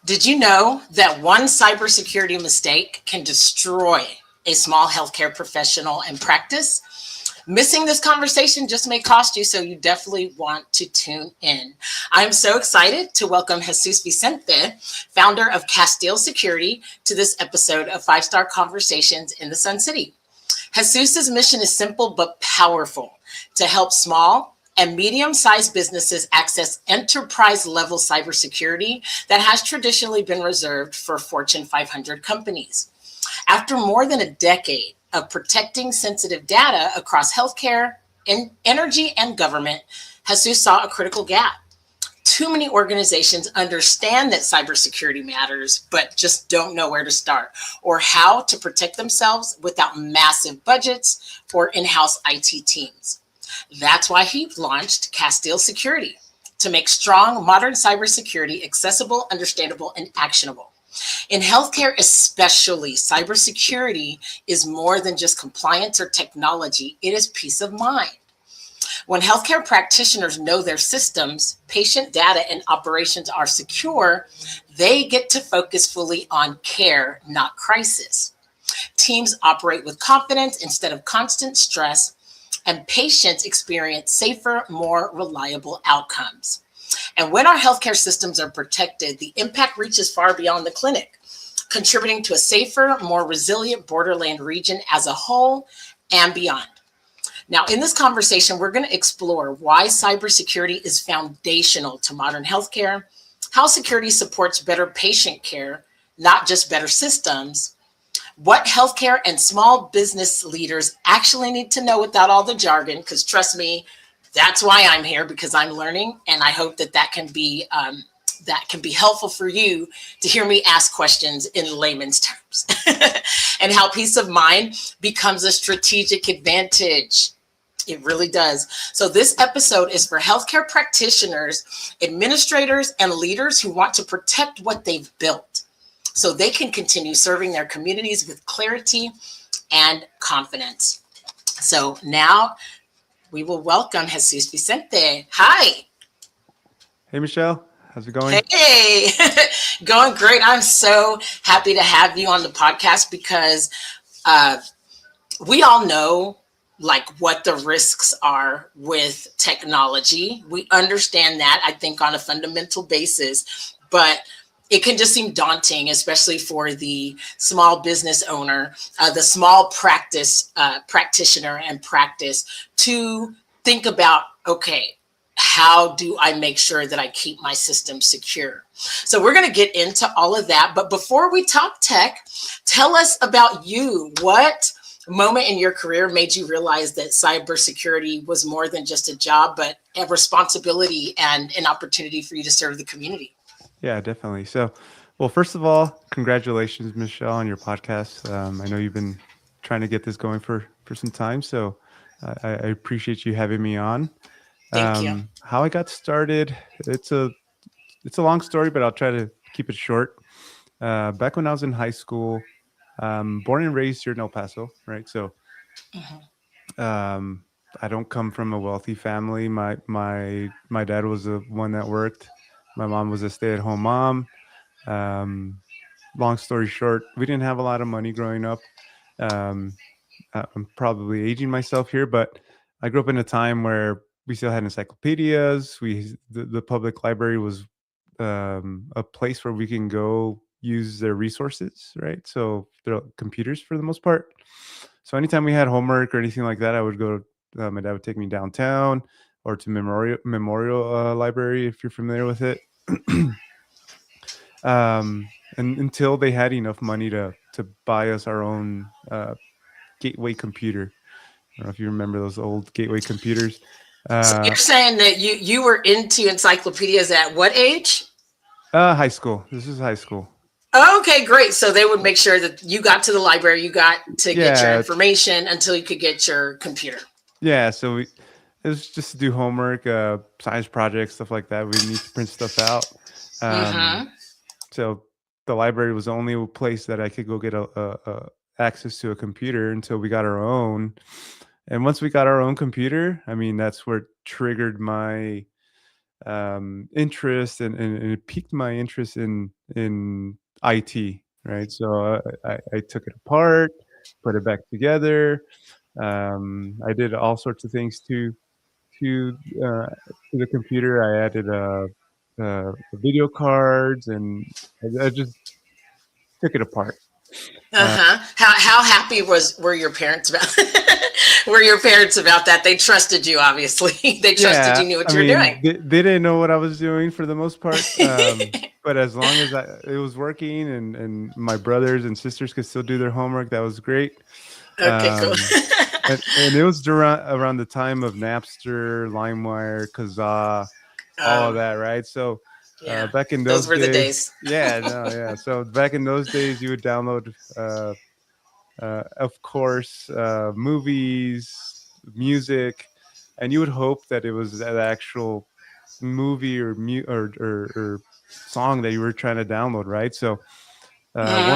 Did you know that one cybersecurity mistake can destroy a small healthcare professional and practice? Missing this conversation just may cost you, so you definitely want to tune in. I'm so excited to welcome Jesus Vicente, founder of Castile Security, to this episode of Five Star Conversations in the Sun City. Jesus's mission is simple but powerful: to help small and medium-sized businesses access enterprise-level cybersecurity that has traditionally been reserved for Fortune 500 companies. After more than a decade of protecting sensitive data across healthcare, energy, and government, Jesus saw a critical gap. Too many organizations understand that cybersecurity matters, but just don't know where to start or how to protect themselves without massive budgets or in-house IT teams. That's why he launched Castile Security, to make strong, modern cybersecurity accessible, understandable, and actionable. In healthcare, especially, cybersecurity is more than just compliance or technology. It is peace of mind. When healthcare practitioners know their systems, patient data, and operations are secure, they get to focus fully on care, not crisis. Teams operate with confidence instead of constant stress, and patients experience safer, more reliable outcomes. And when our healthcare systems are protected, the impact reaches far beyond the clinic, contributing to a safer, more resilient borderland region as a whole and beyond. Now, in this conversation, we're going to explore why cybersecurity is foundational to modern healthcare, how security supports better patient care, not just better systems, what healthcare and small business leaders actually need to know without all the jargon, because trust me, that's why I'm here, because I'm learning, and I hope that can be helpful for you to hear me ask questions in layman's terms, and how peace of mind becomes a strategic advantage. It really does. So this episode is for healthcare practitioners, administrators, and leaders who want to protect what they've built so they can continue serving their communities with clarity and confidence. So now we will welcome Jesus Vicente. Hi. Hey, Michelle. How's it going? Hey, going great. I'm so happy to have you on the podcast because we all know like what the risks are with technology. We understand that, I think, on a fundamental basis, but it can just seem daunting, especially for the small business owner, the small practitioner and practice, to think about, okay, how do I make sure that I keep my system secure? So we're going to get into all of that. But before we talk tech, tell us about you. What moment in your career made you realize that cybersecurity was more than just a job, but a responsibility and an opportunity for you to serve the community? Yeah, definitely. So, well, first of all, congratulations, Michelle, on your podcast. I know you've been trying to get this going for some time, so I appreciate you having me on. Thank you. How I got started, it's a long story, but I'll try to keep it short. Back when I was in high school, born and raised here in El Paso, right? So, um, I don't come from a wealthy family. My dad was the one that worked. My mom was a stay-at-home mom. Um, Long story short, we didn't have a lot of money growing up. Um, I'm probably aging myself here, but I grew up in a time where we still had encyclopedias. The public library was a place where we can go use their resources, right? So they're computers for the most part. So anytime we had homework or anything like that, I would go. My dad would take me downtown or to Memorial Library, if you're familiar with it. And until they had enough money to buy us our own gateway computer. I don't know if you remember those old gateway computers. So you're saying that you were into encyclopedias at what age? High school. This is high school. Okay, great. So they would make sure that you got to the library, you got to get your Yeah, information until you could get your computer. yeah. So it was just to do homework, science projects, stuff like that. We need to print stuff out. Mm-hmm. So the library was the only place that I could go get access to a computer until we got our own. And once we got our own computer, I mean, that's where it triggered my interest, and it piqued my interest in IT. Right, so I took it apart, put it back together. I did all sorts of things to uh, to the computer. I added video cards, and I just took it apart. Uh, Uh-huh. How happy were your parents about were your parents about that? They trusted you, obviously. They trusted yeah, you knew I what you were mean, doing. they didn't know what I was doing for the most part. But as long as it was working, and my brothers and sisters could still do their homework, that was great. Okay, cool. Um, and it was around the time of Napster, LimeWire, Kazaa, all of um, that, right? So yeah, back in those those were the days, days. yeah, no, yeah. So back in those days, you would download, of course, movies, music, and you would hope that it was an actual movie or song that you were trying to download, right? So Mm.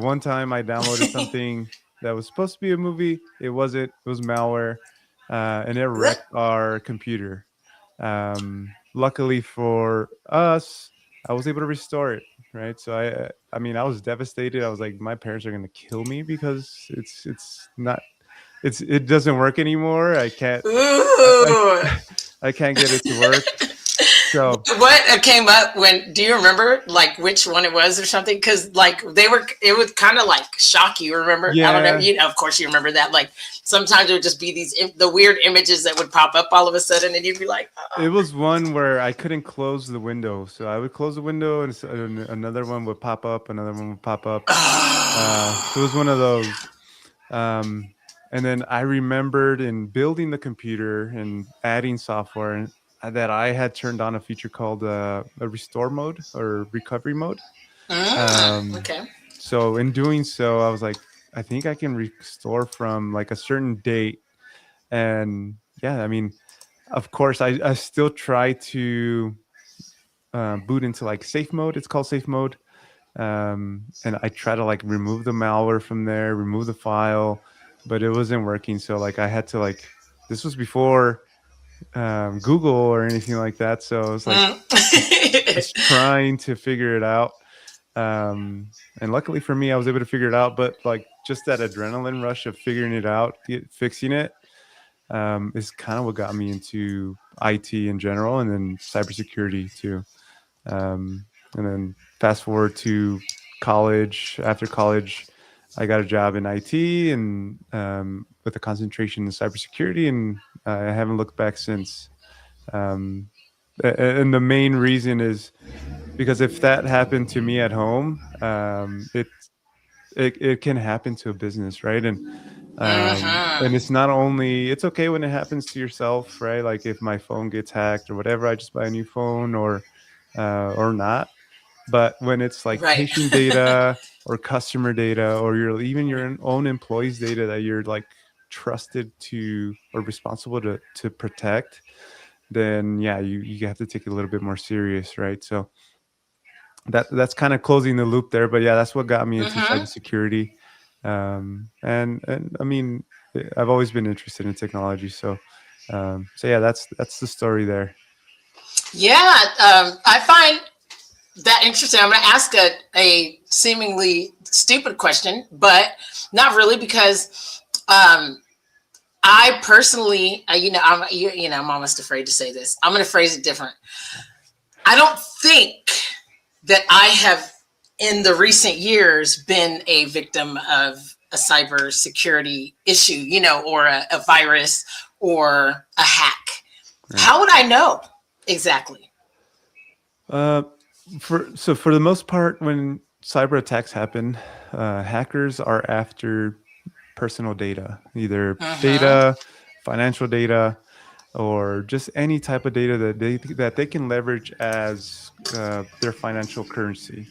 one time I downloaded something that was supposed to be a movie. It wasn't. It was malware, and it wrecked our computer. Luckily for us, I was able to restore it. Right. So I mean, I was devastated. I was like, my parents are gonna kill me because it's not. It doesn't work anymore. I, Ooh. I can't get it to work. So What came up when? Do you remember like which one it was or something? Because like they were, it would kind of like shock you. Remember? I don't know. yeah, You know, of course you remember that. Like sometimes it would just be these the weird images that would pop up all of a sudden, and you'd be like, it oh. was one where I couldn't close the window. So I would close the window, and another one would pop up. Another one would pop up. So it was one of those. Um, and then I remembered in building the computer and adding software, that I had turned on a feature called a restore mode or recovery mode. Um, Okay. so in doing so, I was like, I think I can restore from like a certain date. And yeah, I mean, of course, I still try to boot into like safe mode. It's called safe mode. And I try to like remove the malware from there, remove the file, but it wasn't working. So like I had to like, this was before Google or anything like that. So I was like just trying to figure it out. And luckily for me, I was able to figure it out. But like just that adrenaline rush of figuring it out, fixing it, is kind of what got me into IT in general, and then cybersecurity too. And then fast forward to college. After college, I got a job in IT, and with a concentration in cybersecurity, and I haven't looked back since. Um, and the main reason is because if that happened to me at home, it can happen to a business, right? And it's not only, it's okay when it happens to yourself, right? Like if my phone gets hacked or whatever, I just buy a new phone, or not. But when it's like Right. patient data or customer data, or even your own employees' data that you're like trusted to or responsible to protect, then yeah, you have to take it a little bit more serious, right? So that's kind of closing the loop there. But yeah, that's what got me into Mm-hmm. cybersecurity. And I mean, I've always been interested in technology. So yeah, that's the story there. Yeah, I find that interesting. I'm going to ask a seemingly stupid question, but not really, because I personally, I'm almost afraid to say this. I'm going to phrase it different. I don't think that I have, in the recent years, been a victim of a cybersecurity issue, or a virus or a hack. Right. How would I know exactly? Uh, for the most part, when cyber attacks happen, hackers are after personal data, either Mm-hmm. data, financial data, or just any type of data that they can leverage as their financial currency.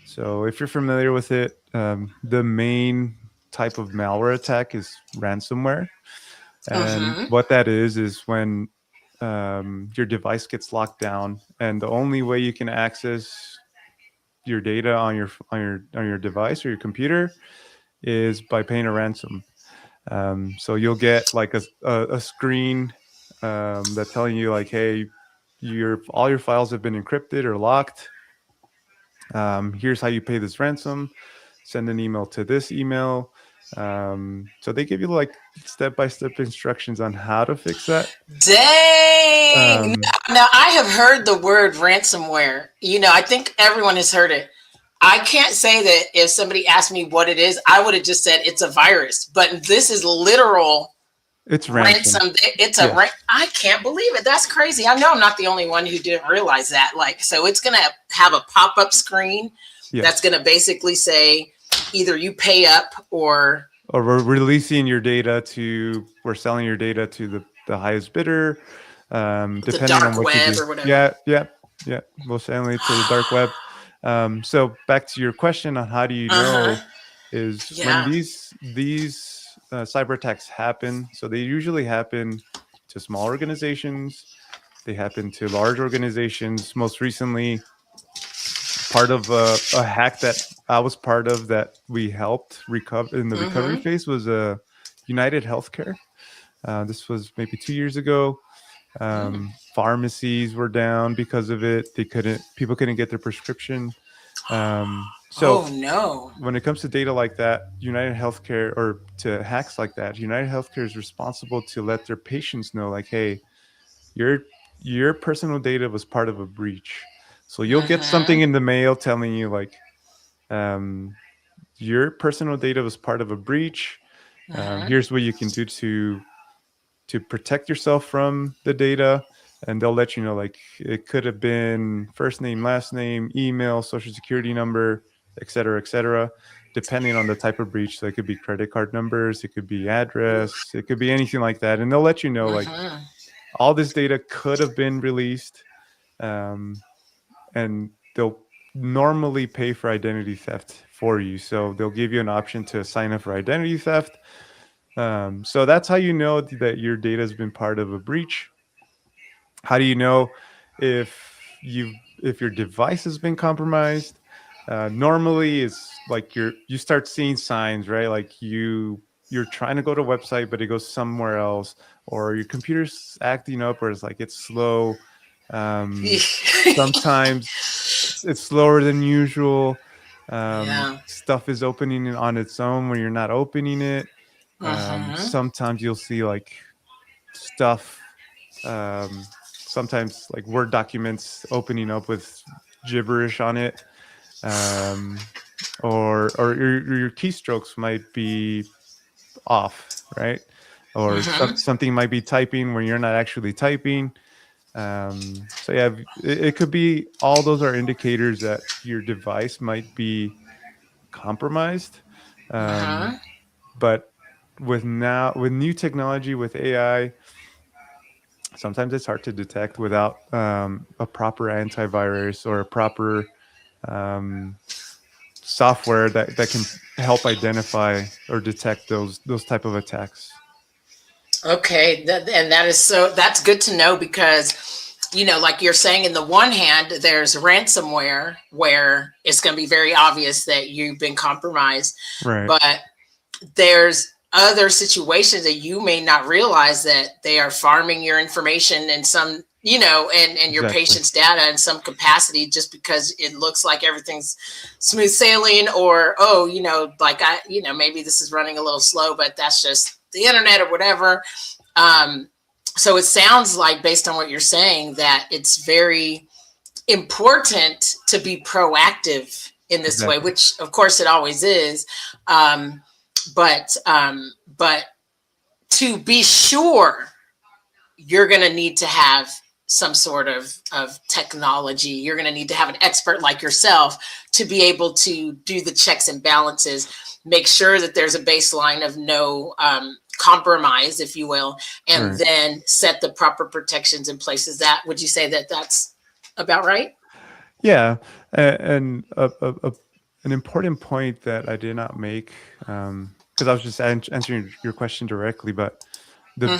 So if you're familiar with it, the main type of malware attack is ransomware. And Mm-hmm. what that is when your device gets locked down, and the only way you can access your data on your device or your computer is by paying a ransom. So you'll get like a screen, that's telling you like, hey, all your files have been encrypted or locked. Here's how you pay this ransom. Send an email to this email. So they give you like step-by-step instructions on how to fix that. Dang. Um, Now, I have heard the word ransomware. I think everyone has heard it. I can't say that if somebody asked me what it is, I would have just said it's a virus. But this is literal it's ransom. ransom. It's Yes. I can't believe it. That's crazy. I know I'm not the only one who didn't realize that. So it's going to have a pop-up screen that's Yes. going to basically say either you pay up or we're releasing your data we're selling your data to the highest bidder, the depending on dark what you web do. or whatever. Yeah. We're selling it to the dark web. So back to your question on how do you know is when Yeah. these cyber attacks happen. So they usually happen to small organizations. They happen to large organizations. Most recently, part of a hack that I was part of that we helped recover in the recovery phase was United Healthcare. This was maybe 2 years ago. Pharmacies were down because of it. People couldn't get their prescription. So Oh no. when it comes to data like that, United Healthcare, or to hacks like that, United Healthcare is responsible to let their patients know, like, hey, your personal data was part of a breach. So you'll get something in the mail telling you like, your personal data was part of a breach. Here's what you can do to protect yourself from the data. And they'll let you know, like, it could have been first name, last name, email, social security number, et cetera, depending on the type of breach. So it could be credit card numbers, it could be address, it could be anything like that. And they'll let you know, like, all this data could have been released. And they'll normally pay for identity theft for you. So they'll give you an option to sign up for identity theft. So that's how you know that your data has been part of a breach. How do you know if your device has been compromised? Normally, it's like you start seeing signs, right? Like you're trying to go to a website, but it goes somewhere else, or your computer's acting up, or it's like it's slow. Sometimes it's slower than usual. Yeah. Stuff is opening on its own when you're not opening it. Sometimes you'll see like stuff. Sometimes like Word documents opening up with gibberish on it, or your keystrokes might be off, right? Or something might be typing when you're not actually typing. So yeah, it could be, all those are indicators that your device might be compromised. But with new technology, with AI, sometimes it's hard to detect without a proper antivirus or a proper software that can help identify or detect those type of attacks. Okay, and that's good to know because, like you're saying, in the one hand, there's ransomware where it's going to be very obvious that you've been compromised, Right. but there's other situations that you may not realize that they are farming your information and some, and your Exactly. patient's data in some capacity just because it looks like everything's smooth sailing, or, maybe this is running a little slow, but that's just the internet or whatever. So it sounds like, based on what you're saying, that it's very important to be proactive in this way, Exactly. which of course it always is. But to be sure, you're going to need to have some sort of technology. You're going to need to have an expert like yourself to be able to do the checks and balances, make sure that there's a baseline of no compromise, if you will, and Right. then set the proper protections in places. Would you say that that's about right? Yeah, and an important point that I did not make, because I was just answering your question directly, but the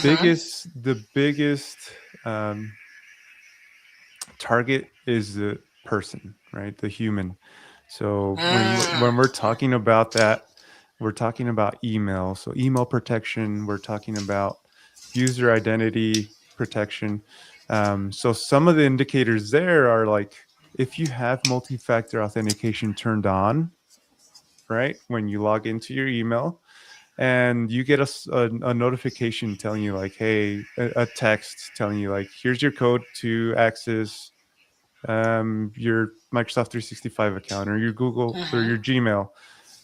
biggest target is the person, right? The human. So when we're talking about that, we're talking about email. So email protection. We're talking about user identity protection. So some of the indicators there are like, if you have multi-factor authentication turned on, right, when you log into your email, and you get a notification telling you like, hey, a text telling you like, here's your code to access your Microsoft 365 account or your Google or your Gmail.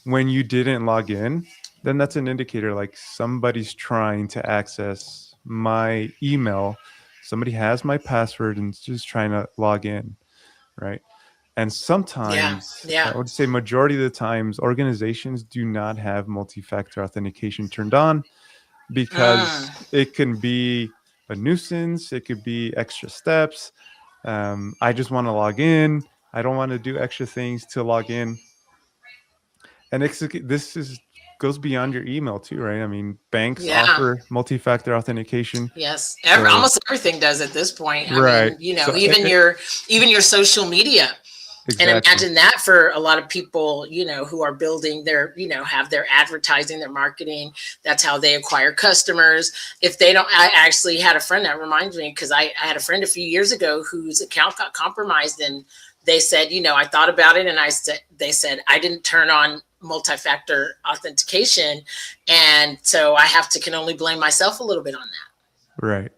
When you didn't log in, then that's an indicator like somebody's trying to access my email. Somebody has my password and is just trying to log in, right? And Yeah. sometimes, Yeah. I would say majority of the times, organizations do not have multi-factor authentication turned on because it can be a nuisance. It could be extra steps. I just want to log in. I don't want to do extra things to log in. And this is goes beyond your email too, right? I mean, banks Yeah. offer multi-factor authentication. Yes. So Almost everything does at this point. I right. mean, you know, So even your social media. And exactly. imagine that for a lot of people, you know, who are building their, you know, have their advertising, their marketing. That's how they acquire customers. If they don't, I actually had a friend that reminds me, because I had a friend a few years ago whose account got compromised, and they said, you know, I thought about it, and they said I didn't turn on multi-factor authentication, and so I can only blame myself a little bit on that. Right.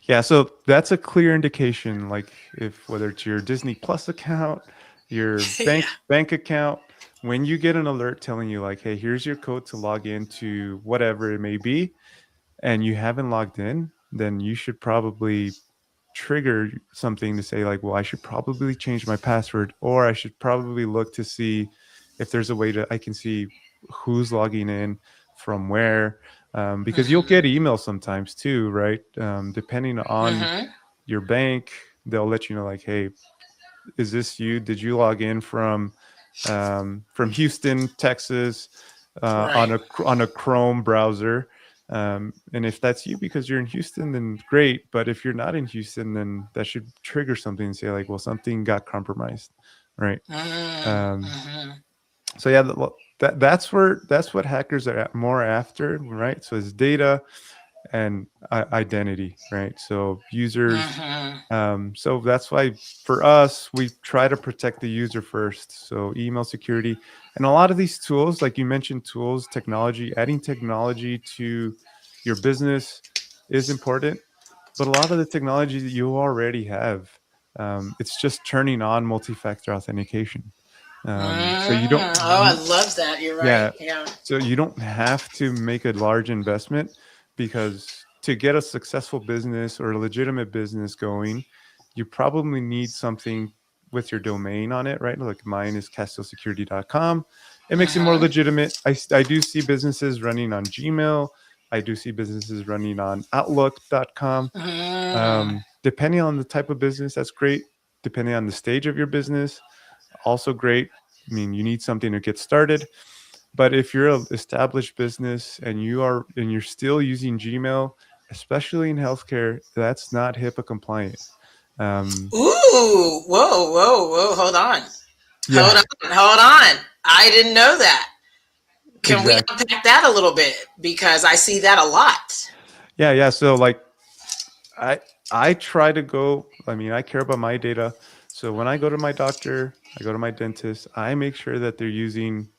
Yeah. So that's a clear indication, like if whether it's your Disney Plus account, your Yeah. bank account, when you get an alert telling you like, hey, here's your code to log into whatever it may be, and you haven't logged in, then you should probably trigger something to say like, well, I should probably change my password, or I should probably look to see if there's a way to I can see who's logging in from where, because you'll get emails sometimes too, right? Depending on your bank, they'll let you know like, hey, is this you? Did you log in from Houston, Texas, Right. on a Chrome browser? And if that's you because you're in Houston, then great. But if you're not in Houston, then that should trigger something and say like, well, something got compromised, right? So yeah, that's what hackers are more after, right? So it's data and identity, right? So users. So that's why for us, we try to protect the user first. So email security and a lot of these tools, like you mentioned, tools, technology, adding technology to your business is important. But a lot of the technology that you already have, it's just turning on multi-factor authentication. So you don't, Oh, I love that. You're right. yeah. Yeah. So you don't have to make a large investment, because to get a successful business or a legitimate business going, you probably need something with your domain on it, right? Like mine is castilesecurity.com. It makes it more legitimate. I do see businesses running on Gmail. I do see businesses running on outlook.com. Depending on the type of business, that's great. Depending on the stage of your business, also great. I mean, you need something to get started. But if you're an established business and you're still using Gmail, especially in healthcare, that's not HIPAA compliant. Ooh, whoa, whoa, whoa. Hold on. Hold Yeah, on. Hold on. I didn't know that. Can we exactly. unpack that a little bit? Because I see that a lot. Yeah. So like I I try to go, I mean, I care about my data. So when I go to my doctor, I go to my dentist, I make sure that they're using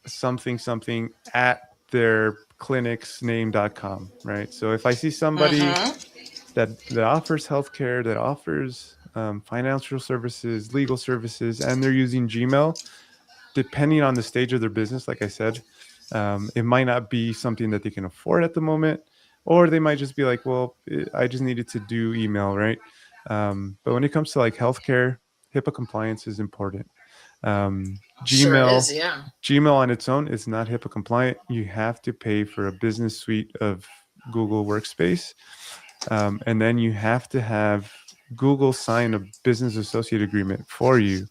something at their clinic's name.com, right? So if I see somebody that offers healthcare, that offers financial services, legal services, and they're using Gmail, depending on the stage of their business, like I said, it might not be something that they can afford at the moment, or they might just be like, well, I just needed to do email, right? But when it comes to like healthcare, HIPAA compliance is important. Sure Gmail, is. Yeah. Gmail on its own is not HIPAA compliant. You have to pay for a business suite of Google Workspace. And then you have to have Google sign a business associate agreement for you.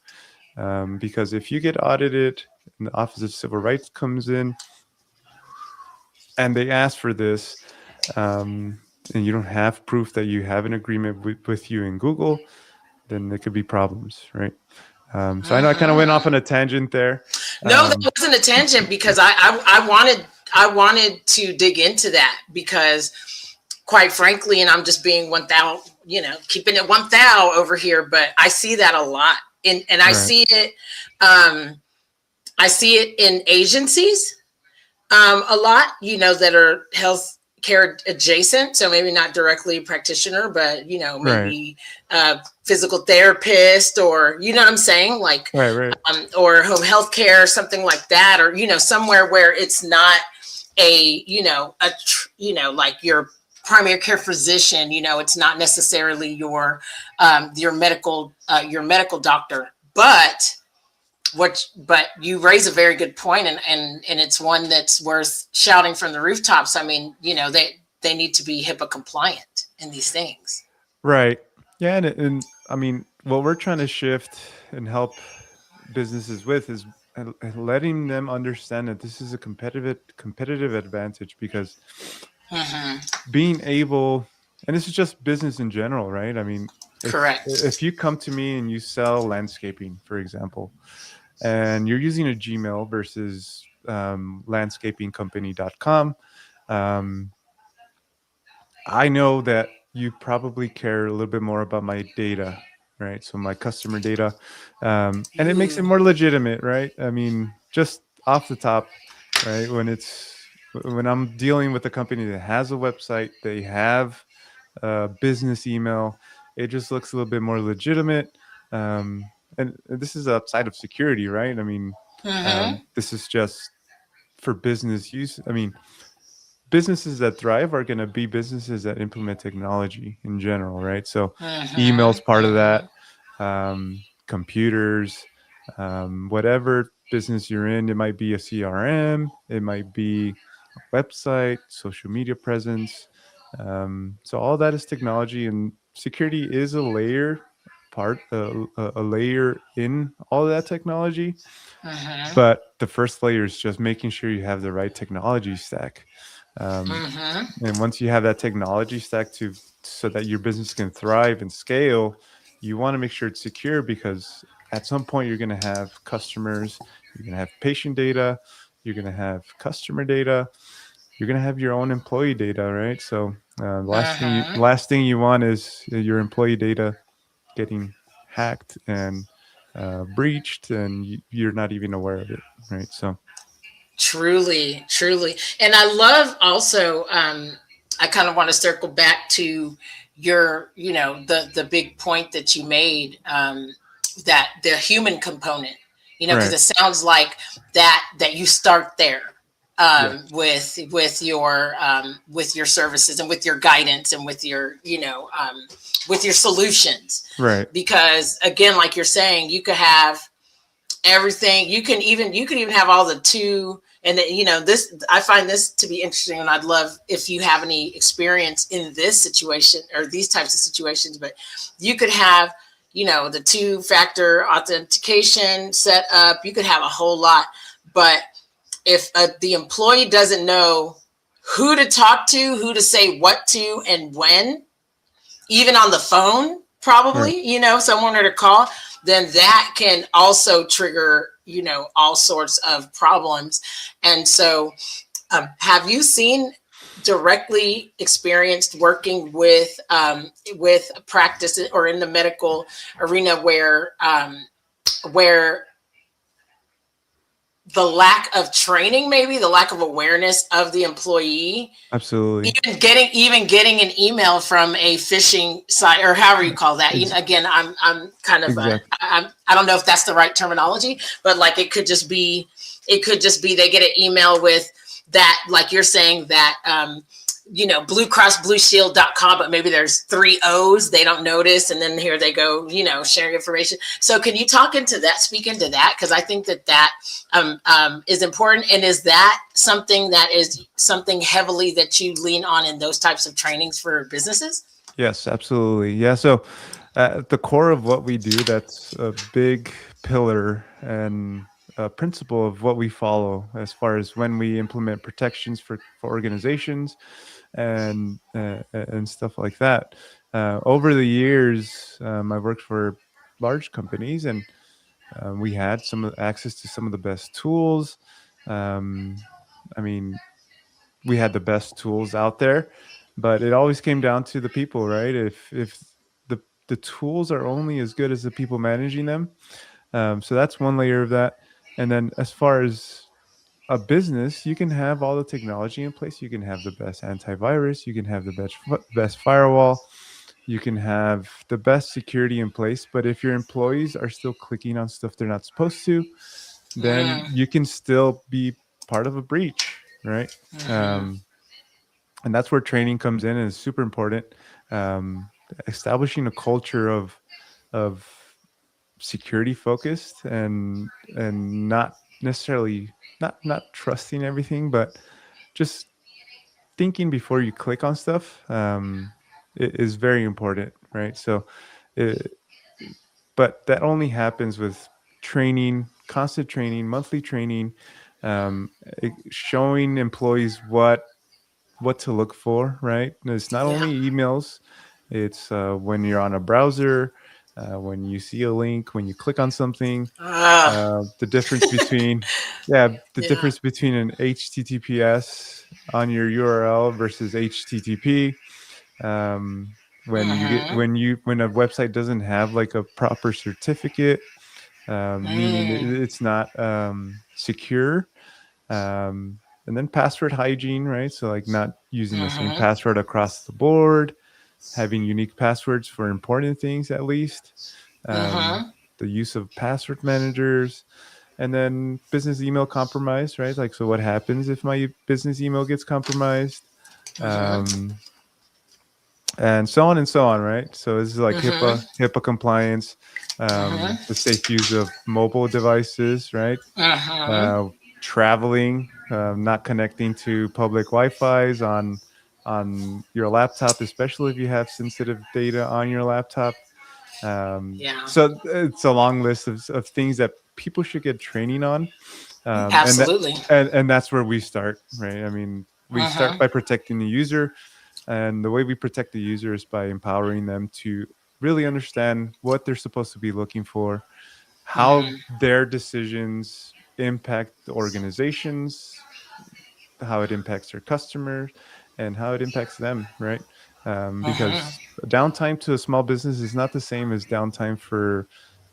Because if you get audited and the Office of Civil Rights comes in and they ask for this, and you don't have proof that you have an agreement with you in Google, then there could be problems, right? So I know I kind of went off on a tangent there. No, that wasn't a tangent, because I wanted to dig into that, because quite frankly, and I'm just being keeping it 1,000 over here, but I see that a lot. And Right. um, I see it in agencies a lot, that are health care adjacent. So maybe not directly practitioner, but, Right. maybe physical therapist, or, you know what I'm saying? Like, Right. Right. or home health care, something like that, or, somewhere where it's not like your primary care physician, it's not necessarily your medical doctor, but you raise a very good point, and it's one that's worth shouting from the rooftops. I mean, they need to be HIPAA compliant in these things. Right. Yeah, and I mean, what we're trying to shift and help businesses with is letting them understand that this is a competitive advantage, because Mm-hmm. being able, and this is just business in general, right? I mean, if Correct. you come to me and you sell landscaping, for example, and you're using a Gmail versus landscapingcompany.com, um, I know that you probably care a little bit more about my data, right? So my customer data, and it makes it Ooh. more legitimate, right? I mean, just off the top, right? When I'm dealing with a company that has a website, they have a business email, it just looks a little bit more legitimate. And this is outside of security, right? I mean, Mm-hmm. this is just for business use. I mean, businesses that thrive are going to be businesses that implement technology in general, right? So Mm-hmm. email's part of Mm-hmm. that, computers, whatever business you're in. It might be a CRM, it might be a website, social media presence. So all that is technology, and security is a layer a layer in all of that technology. Mm-hmm. But the first layer is just making sure you have the right technology stack. um, Mm-hmm. and once you have that technology stack to so that your business can thrive and scale, you want to make sure it's secure, because at some point you're going to have customers, you're going to have patient data, you're going to have customer data, you're going to have your own employee data, right? So Mm-hmm. last thing you want is your employee data getting hacked and breached, and you're not even aware of it, right? So Truly, truly. And I love also, I kind of want to circle back to your, the big point that you made, that the human component, because right. it sounds like that you start there, Yes. with your services and with your guidance and with your solutions. Right. Because again, like you're saying, you could have everything. You can even have all the two, and then, this, I find this to be interesting, and I'd love if you have any experience in this situation or these types of situations. But you could have, the two-factor authentication set up. You could have a whole lot, but if the employee doesn't know who to talk to, who to say what to, and when, even on the phone, Right. probably, someone to call, then that can also trigger, all sorts of problems. And so, have you seen directly experienced working with practice or in the medical arena where the lack of training, maybe the lack of awareness of the employee, Absolutely. even getting an email from a phishing site, or however you call that. Ex- Again, I'm kind of exactly. I don't know if that's the right terminology, but like it could just be they get an email with that, like you're saying, that Blue Cross Blue Shield.com, but maybe there's three O's, they don't notice, and then here they go, sharing information. So can you speak into that? Because I think that is important. And is that something heavily that you lean on in those types of trainings for businesses? Yes, absolutely. Yeah. So at the core of what we do, that's a big pillar and a principle of what we follow as far as when we implement protections for organizations and stuff like that. Over the years, I've worked for large companies, and we had access to some of the best tools. Um, I mean, we had the best tools out there, but it always came down to the people, right? If the tools are only as good as the people managing them. So that's one layer of that. And then as far as a business, you can have all the technology in place. You can have the best antivirus. You can have the best firewall. You can have the best security in place. But if your employees are still clicking on stuff they're not supposed to, then you can still be part of a breach, right? And that's where training comes in and is super important. Establishing a culture of security focused and not necessarily not trusting everything, but just thinking before you click on stuff is very important, right? So, it, but that only happens with training, constant training, monthly training, showing employees what to look for, right? And it's not Yeah. only emails, it's when you're on a browser, when you see a link, when you click on something, the difference between, the Yeah. difference between an HTTPS on your URL versus HTTP. When you get when a website doesn't have like a proper certificate, meaning it's not secure. And then password hygiene, right? So like not using the same password across the board, having unique passwords for important things at least, the use of password managers, and then business email compromise, right? Like, so what happens if my business email gets compromised? And so on and so on, right? So this is like HIPAA compliance, the safe use of mobile devices, right? Traveling, not connecting to public Wi-Fi's on your laptop, especially if you have sensitive data on your laptop. Yeah. So it's a long list of things that people should get training on, Absolutely. and that's where we start, right? I mean, we start by protecting the user, and the way we protect the user is by empowering them to really understand what they're supposed to be looking for, how their decisions impact the organizations, how it impacts their customers, and how it impacts them, right? Because downtime to a small business is not the same as downtime for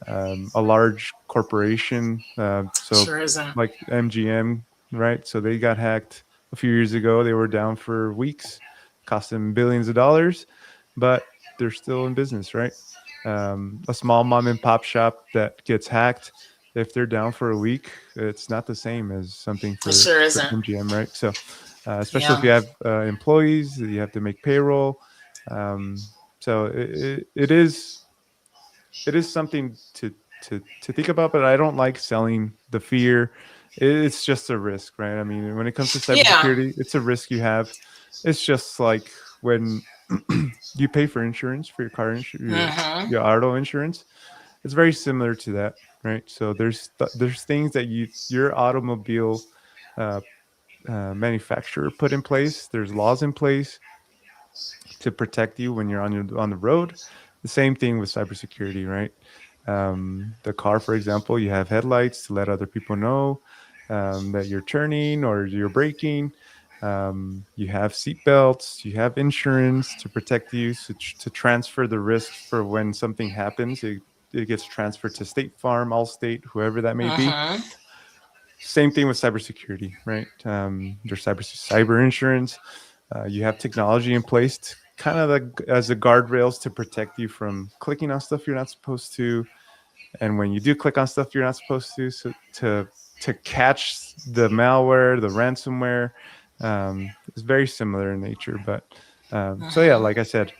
a large corporation. So, Sure isn't. like MGM, right? So they got hacked a few years ago. They were down for weeks, cost them billions of dollars, but they're still in business, right? A small mom and pop shop that gets hacked, if they're down for a week, it's not the same as something It for sure isn't. MGM, right? So, especially if Yeah. you have employees, you have to make payroll. So it is something to think about, but I don't like selling the fear. It's just a risk, right? I mean, when it comes to Yeah. cybersecurity, it's a risk you have. It's just like when you pay for insurance for your car insurance, your auto insurance. It's very similar to that, right? So there's things that your automobile uh, manufacturer put in place. There's laws in place to protect you when you're on the road. The same thing with cybersecurity, right? The car, for example, you have headlights to let other people know that you're turning or you're braking. You have seat belts. You have insurance to protect you, so to transfer the risk for when something happens. It gets transferred to State Farm, Allstate, whoever that may be. Same thing with cybersecurity, right? There's cyber insurance. You have technology in place to kind of as the guardrails to protect you from clicking on stuff you're not supposed to, and when you do click on stuff you're not supposed to, so to catch the malware, the ransomware. It's very similar in nature, but so yeah, like I said,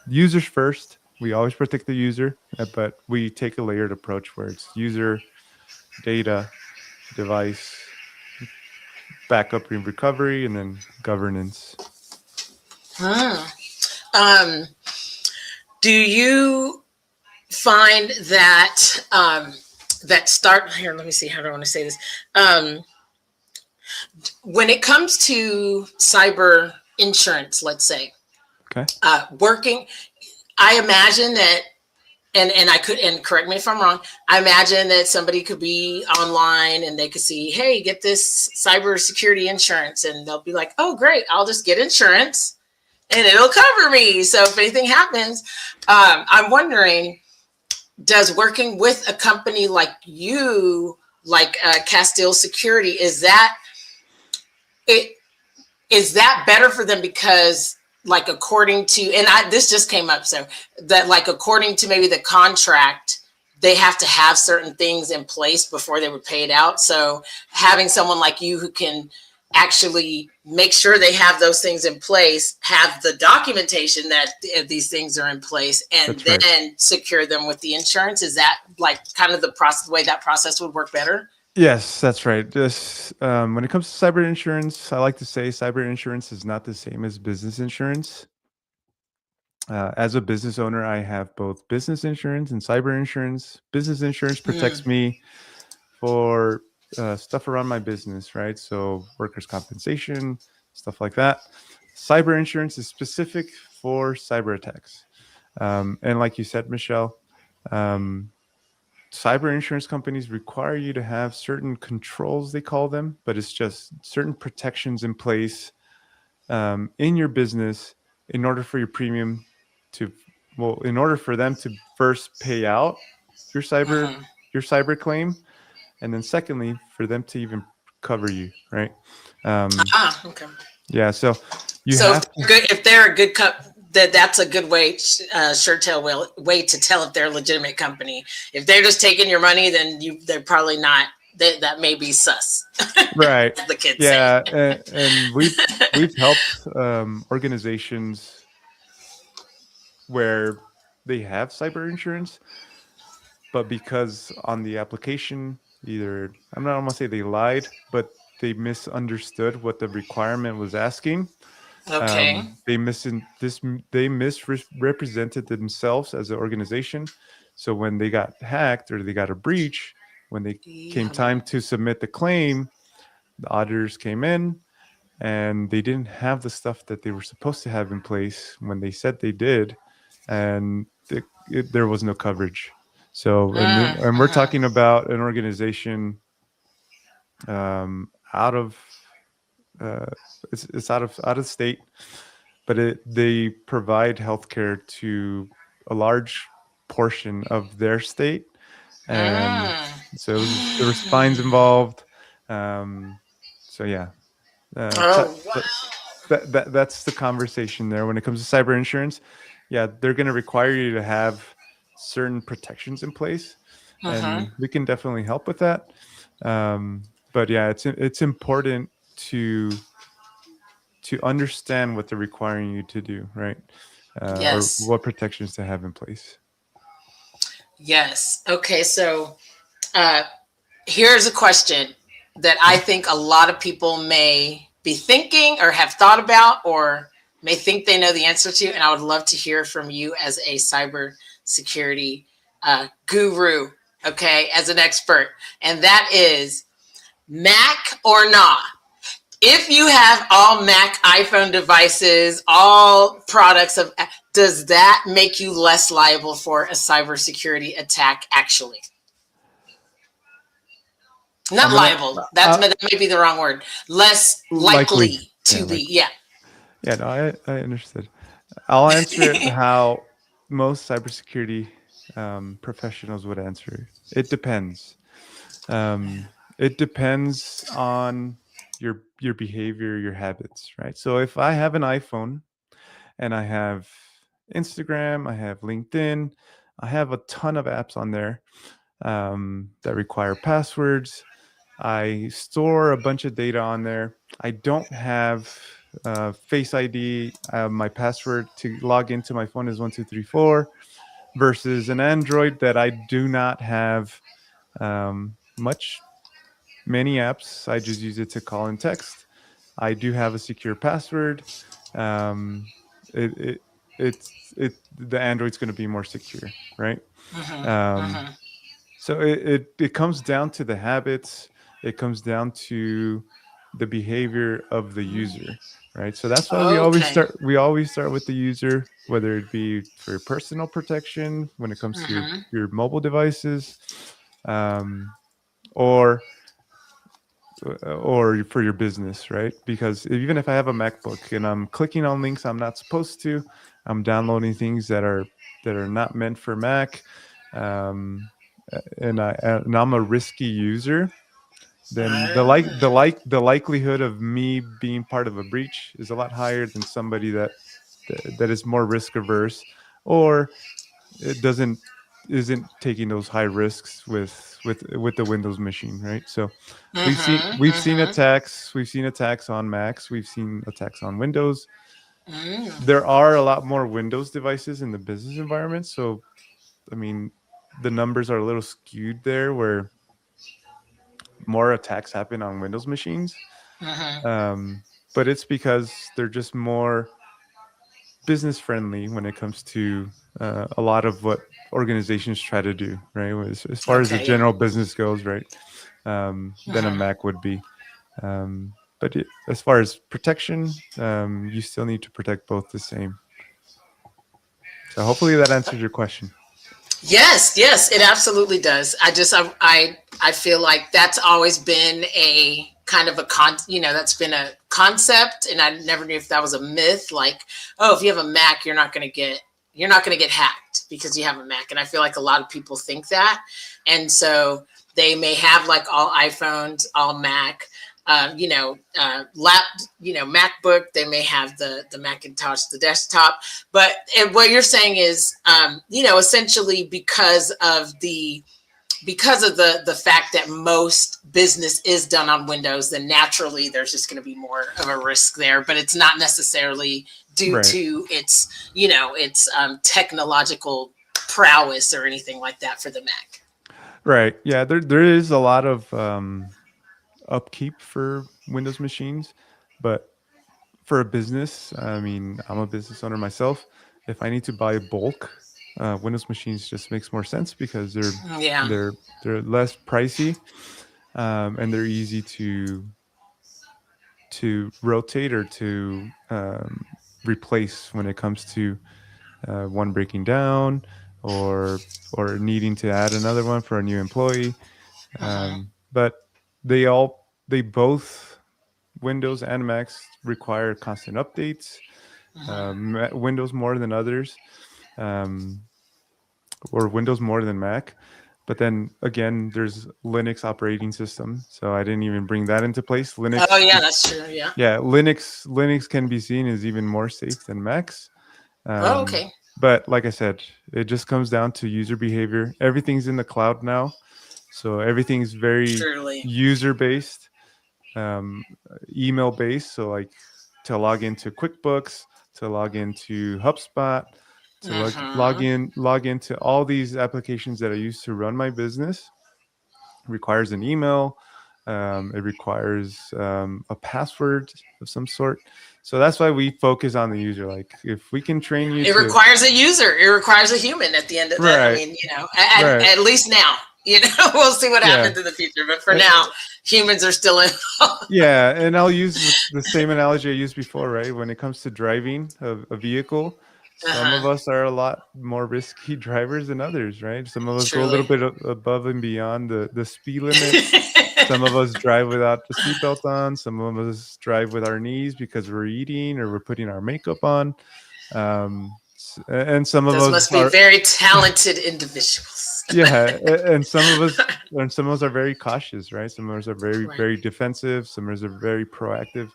users first. We always protect the user, but we take a layered approach where it's user, data, device, backup and recovery, and then governance. Do you find that that start here? Let me see. How do I want to say this? When it comes to cyber insurance, let's say, Okay. working, I imagine that, and I could, and correct me if I'm wrong, I imagine that somebody could be online and they could see, hey, get this cybersecurity insurance, and they'll be like, oh, great, I'll just get insurance. and it'll cover me. So if anything happens, I'm wondering, does working with a company like you, like Castile Security, it is that better for them? Because like according to, and this just came up, so that like according to maybe the contract, they have to have certain things in place before they would pay it out. So having someone like you who can actually make sure they have those things in place, have the documentation that these things are in place, and That's then right. secure them with the insurance. Is that like kind of the process, the way that process would work better? Yes, that's right. This when it comes to cyber insurance, I like to say cyber insurance is not the same as business insurance. As a business owner, I have both business insurance and cyber insurance. Business insurance protects Mm, me for stuff around my business, right? So workers' compensation, stuff like that. Cyber insurance is specific for cyber attacks. And like you said, Michelle, um, cyber insurance companies require you to have certain controls, they call them, but it's just certain protections in place in your business in order for your premium to, well, in order for them to first pay out your cyber mhm. your cyber claim, and then secondly for them to even cover you, right? um Okay. yeah, so you So have to. if they're a good that's a good way, sure tell way to tell if they're a legitimate company. If they're just taking your money, then they're probably not. That may be sus, Right. as the kids say. Yeah, and we've helped organizations where they have cyber insurance, but because on the application, either I'm not gonna say they lied, but they misunderstood what the requirement was asking. Okay. They they misrepresented themselves as an organization. So when they got hacked or they got a breach, when they came Yeah. time to submit the claim, the auditors came in and they didn't have the stuff that they were supposed to have in place when they said they did, and there was no coverage. So, and we're Mm-hmm. talking about an organization out of uh, it's out of state, but they provide healthcare to a large portion of their state, and so there was fines involved. Um, so yeah, Oh wow. that's the conversation there when it comes to cyber insurance. Yeah, they're going to require you to have certain protections in place, Mm-hmm. and we can definitely help with that. But yeah, it's important to understand what they're requiring you to do, right? Or Yes. what protections to have in place. Yes. Okay. So uh, here's a question that I Okay. think a lot of people may be thinking or have thought about or may think they know the answer to. And I would love to hear from you as a cyber security guru, okay, as an expert. And that is Mac or not. If you have all Mac iPhone devices, all products of, does that make you less liable for a cybersecurity attack actually? I'm Not gonna liable. That may be the wrong word. Less likely. likely Yeah, to be. likely. Yeah. Yeah, no, I understood. I'll answer it how most cybersecurity professionals would answer. It depends. It depends on your behavior, your habits, right? So if I have an iPhone and I have Instagram, I have LinkedIn, I have a ton of apps on there that require passwords. I store a bunch of data on there. I don't have Face ID. My password to log into my phone is 1234 versus an Android that I do not have much many apps. I just use it to call and text. I do have a secure password. Um, it, it the Android's going to be more secure, right? Mm-hmm. Um, Mm-hmm. so it comes down to the habits. It comes down to the behavior of the user, right? So that's why Okay. we always start with the user, whether it be for personal protection when it comes to Mm-hmm. your mobile devices, um, or or for your business, right? Because even if I have a MacBook and I'm clicking on links I'm not supposed to, I'm downloading things that are not meant for Mac, um, and I'm a risky user, then the likelihood of me being part of a breach is a lot higher than somebody that is more risk averse, or it doesn't isn't taking those high risks with the Windows machine, right? So we've seen attacks, on Macs, we've seen attacks on Windows. There are a lot more Windows devices in the business environment, so I mean the numbers are a little skewed there, where more attacks happen on Windows machines. But it's because they're just more business friendly when it comes to a lot of what organizations try to do, right? As far as the Okay, yeah. general business goes, right? Than a Mac would be. As far as protection, you still need to protect both the same. So hopefully that answers your question. Yes, yes, it absolutely does. I feel like that's always been a kind of that's been a concept, and I never knew if that was a myth. Like, oh, if you have a Mac, you're not going to get hacked because you have a Mac. And I feel like a lot of people think that, and so they may have like all iPhones, all Mac, MacBook. They may have the Macintosh, the desktop. But what you're saying is, essentially because of the fact that most business is done on Windows, then naturally there's just going to be more of a risk there. But it's not necessarily due Right. to its technological prowess or anything like that for the Mac. Right. Yeah. There is a lot of upkeep for Windows machines, but for a business, I mean, I'm a business owner myself. If I need to buy bulk, Windows machines just makes more sense because Yeah. they're less pricey, and they're easy to rotate or to replace when it comes to one breaking down, or needing to add another one for a new employee. But they both, Windows and Macs, require constant updates. Windows more than others, um, or Windows more than Mac. But then again, there's Linux operating system, so I didn't even bring that into place. Oh yeah, that's true. Yeah. Yeah, Linux can be seen as even more safe than Macs. Oh, Um, okay. but like I said, it just comes down to user behavior. Everything's in the cloud now, so everything's very Truly. user based, um, email based. So like to log into QuickBooks, to log into HubSpot, to log into all these applications that I use to run my business requires an email. It requires a password of some sort. So that's why we focus on the user. Like if we can train you It to requires a user. It requires a human at the end of that. I right, mean, right, at least now, we'll see what yeah. happens in the future. But for now, humans are still in. Yeah, and I'll use the same analogy I used before, right? When it comes to driving a vehicle, some of us are a lot more risky drivers than others, right? Some of us go a little Truly. bit above and beyond the speed limit. Some of us drive without the seatbelt on. Some of us drive with our knees because we're eating or we're putting our makeup on. And some of Those us must be are, very talented individuals. yeah, and some of us are very cautious, right? Some of us are very, Right. very defensive. Some of us are very proactive.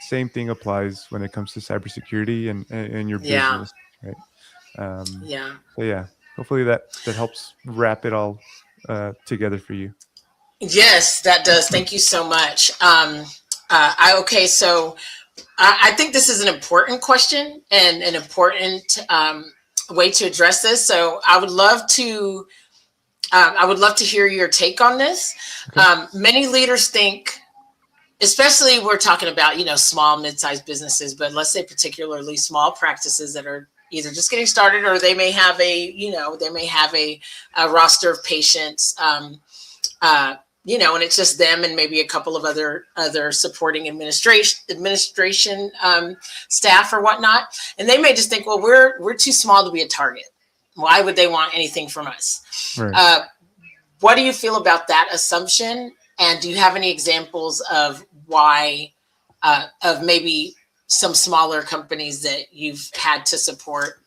Same thing applies when it comes to cybersecurity and your Yeah. business, right? Um, Yeah. so yeah, hopefully that helps wrap it all together for you. Yes, that does. Thank you so much. Okay, so I think this is an important question and an important way to address this. So I would love to hear your take on this. Okay. Many leaders think, especially we're talking about small, mid-sized businesses, but let's say particularly small practices that are either just getting started or they may have a roster of patients. And it's just them and maybe a couple of other supporting administration staff or whatnot, and they may just think, well, we're too small to be a target. Why would they want anything from us? Right. What do you feel about that assumption? And do you have any examples of why, of maybe some smaller companies that you've had to support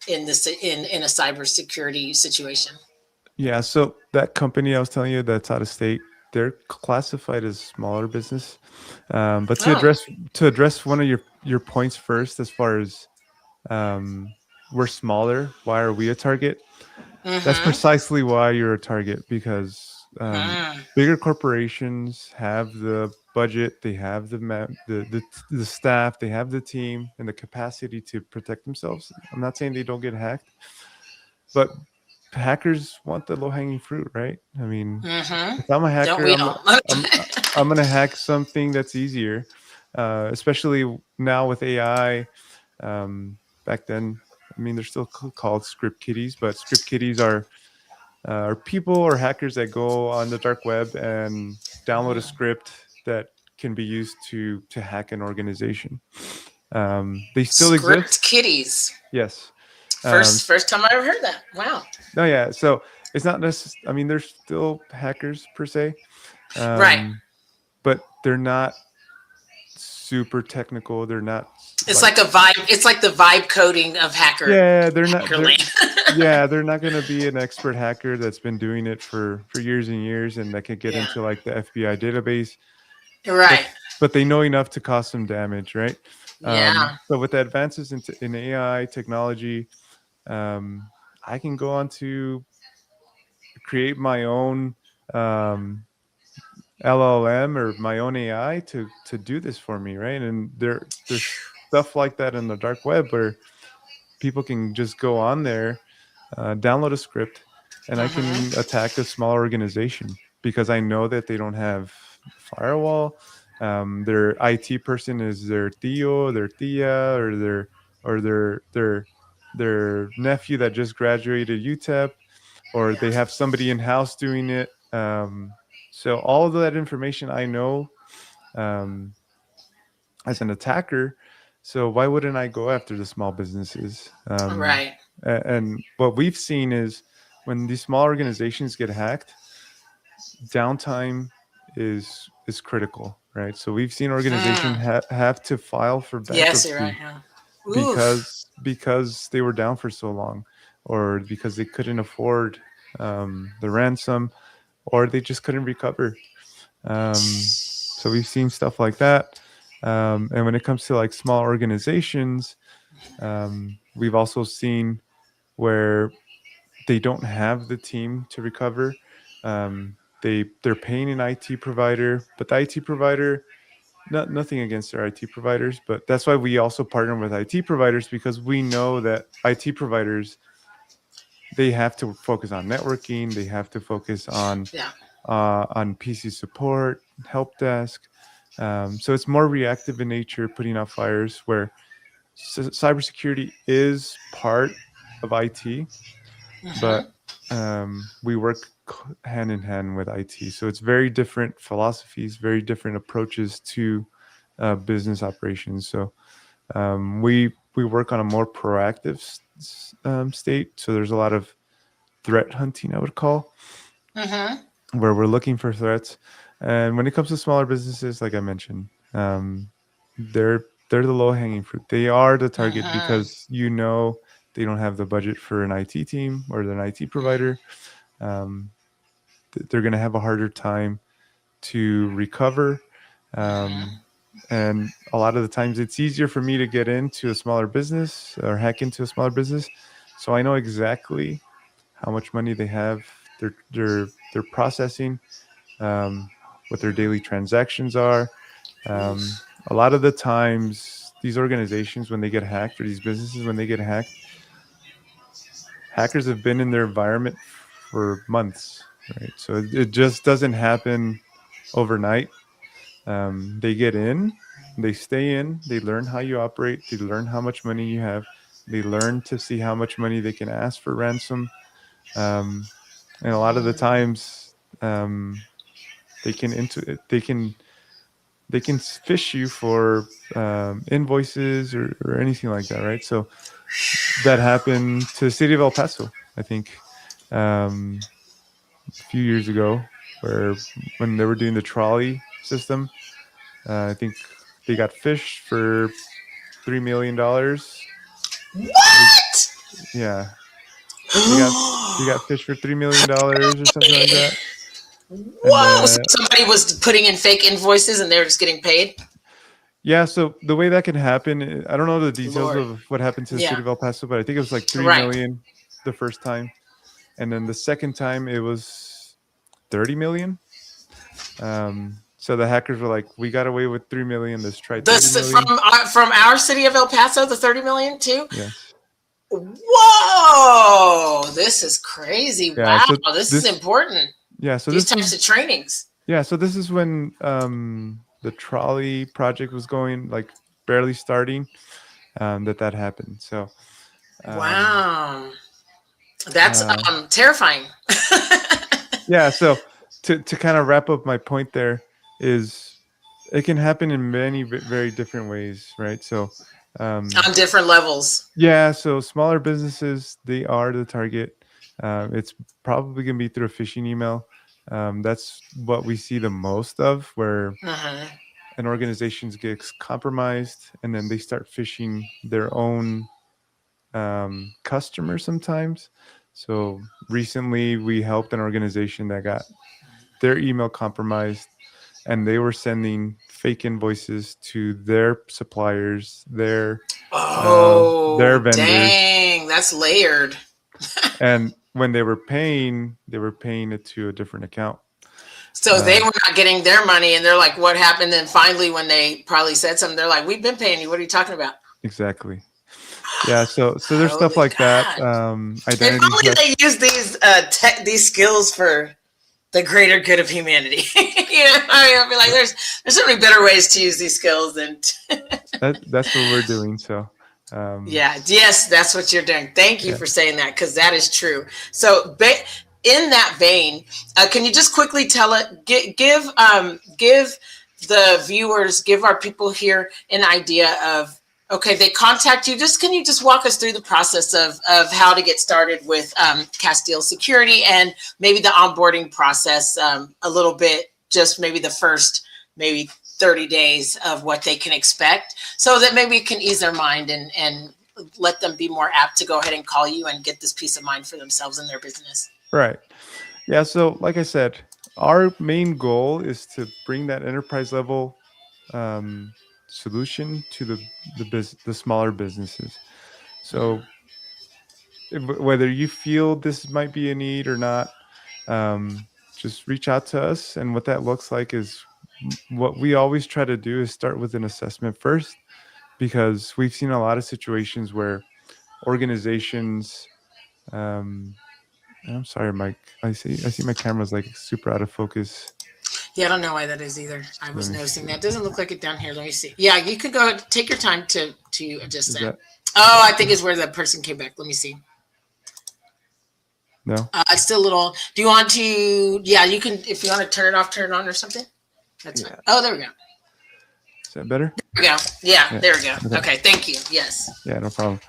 in this in a cybersecurity situation? Yeah, so that company I was telling you that's out of state, they're classified as smaller business. But Oh. to address one of your points first, as far as um, we're smaller, why are we a target? That's Mm-hmm. precisely why you're a target, because Mm. bigger corporations have the budget, they have the staff, they have the team and the capacity to protect themselves. I'm not saying they don't get hacked, but hackers want the low hanging fruit, right? I mean, Mm-hmm. if I'm a Don't hacker, we all? I'm I'm gonna hack something that's easier, especially now with AI. Back then, I mean, they're still called script kiddies, but script kiddies are people or hackers that go on the dark web and download a script that can be used to hack an organization. They still Script exist, kitties. yes. Um, First time I ever heard that. Wow. no, yeah. So it's not necessarily. I mean, there's still hackers per se, Right. um, but they're not super technical. They're not It's like, like a vibe. It's like the vibe coding of yeah, they're not. hacker They're lane. yeah, they're not going to be an expert hacker that's been doing it for years and years and that could get Yeah. into like the FBI database, but Right. but they know enough to cause some damage, right? Yeah. But with the advances in AI technology, um, I can go on to create my own um, LLM or my own AI to do this for me, right? And there's stuff like that in the dark web where people can just go on there, download a script, and I can Mm-hmm. attack a small organization because I know that they don't have firewall. Their IT person is their tío, their tía, or their nephew that just graduated UTEP, or Yeah. they have somebody in house doing it. So all of that information I know, um, as an attacker. So why wouldn't I go after the small businesses? Right. And what we've seen is when these small organizations get hacked, downtime is critical, right? So we've seen organizations Mm. have to file for Yes, you're right. bankruptcy Yeah. Oof. because they were down for so long, or because they couldn't afford the ransom, or they just couldn't recover. So we've seen stuff like that. And when it comes to like small organizations, we've also seen where they don't have the team to recover. They're paying an IT provider, but the IT provider, nothing against their IT providers, but that's why we also partner with IT providers, because we know that IT providers, they have to focus on networking, they have to focus Yeah. on PC support, help desk. So it's more reactive in nature, putting out fires, where cybersecurity is part of IT, Mm-hmm. but we work hand in hand with IT. So it's very different philosophies, very different approaches to business operations. So we work on a more proactive state. So there's a lot of threat hunting, I would call, Mm-hmm. where we're looking for threats. And when it comes to smaller businesses, like I mentioned, they're the low hanging fruit. They are the target Mm-hmm. because they don't have the budget for an IT team or an IT provider. Um, they're going to have a harder time to recover. Um, Mm-hmm. and a lot of the times, it's easier for me to get into a smaller business or hack into a smaller business, so I know exactly how much money they have. They're processing, um, what their daily transactions are. Um, Oof. a lot of the times, these organizations, when they get hacked, or these businesses, when they get hacked, hackers have been in their environment for months, right? So it just doesn't happen overnight. They get in, they stay in, they learn how you operate, they learn how much money you have, they learn to see how much money they can ask for ransom. Um, and a lot of the times, they can into they can fish you for invoices or anything like that, right? So that happened to the city of El Paso, I think, a few years ago. where when they were doing the trolley system, I think they got fished for $3 million. What? Yeah, they got fished for $3 million or something like that. And Whoa! So somebody was putting in fake invoices and they were just getting paid. yeah, so the way that can happen, I don't know the details Lord. of what happened to the Yeah. city of El Paso, but I think it was like 3 Right. million the first time, and then the second time it was 30 million. So the hackers were like, "We got away with 3 million. Let's try 30 This million." from our city of El Paso, the 30 million too. Yes. Whoa! This is crazy. Yeah. Wow. So This is this. important. Yeah. So These this types of is. trainings. Yeah. So this is when the trolley project was going, like barely starting. That happened. So. Um, Wow. That's uh, terrifying. Yeah, so to kind of wrap up my point there is it can happen in many very different ways, right? So On different levels. yeah, so smaller businesses, they are the target. It's probably going to be through a phishing email. That's what we see the most of, where Uh-huh. an organization gets compromised and then they start phishing their own customers sometimes. So recently we helped an organization that got their email compromised, and they were sending fake invoices to their suppliers, their Oh, vendors, dang. That's layered. and when they were paying it to a different account. So they were not getting their money, and they're like, "What happened?" Then finally, when they probably said something, they're like, "We've been paying you. What are you talking about?" Exactly. Yeah. So there's stuff Holy like that. God! If Identity only theft. they use these skills for the greater good of humanity. I mean, like there's so many better ways to use these skills than. That's what we're doing. So. Um, Yeah, yes, that's what you're doing. Thank you yeah. for saying that because that is true. So, in that vein, can you just quickly tell it, give the viewers, give our people here an idea of, okay, they contact you. Just can you just walk us through the process of how to get started with Castile Security and maybe the onboarding process a little bit, just maybe the first maybe 30 days of what they can expect so that maybe it can ease their mind and let them be more apt to go ahead and call you and get this peace of mind for themselves and their business. Right. Yeah. So, like I said, our main goal is to bring that enterprise level um, solution to the smaller businesses. So, whether you feel this might be a need or not, just reach out to us. And what that looks like is what we always try to do is start with an assessment first, because we've seen a lot of situations where organizations and I'm sorry, Mike. I see my camera's like super out of focus. Yeah, I don't know why that is either. I Let was me noticing see. that. Doesn't look like it down here. Let me see. Yeah, you could go ahead, take your time to adjust Is that. that Oh, I think it's where the person came back. Let me see. no? It's still a little. Do you want to? Yeah, you can. If you want to turn it off, turn it on, or something. That's fine. Yeah. Oh, there we go. Is that better? There we go. Yeah, Yeah. there we go. Okay. Okay, thank you. Yes. Yeah, no problem.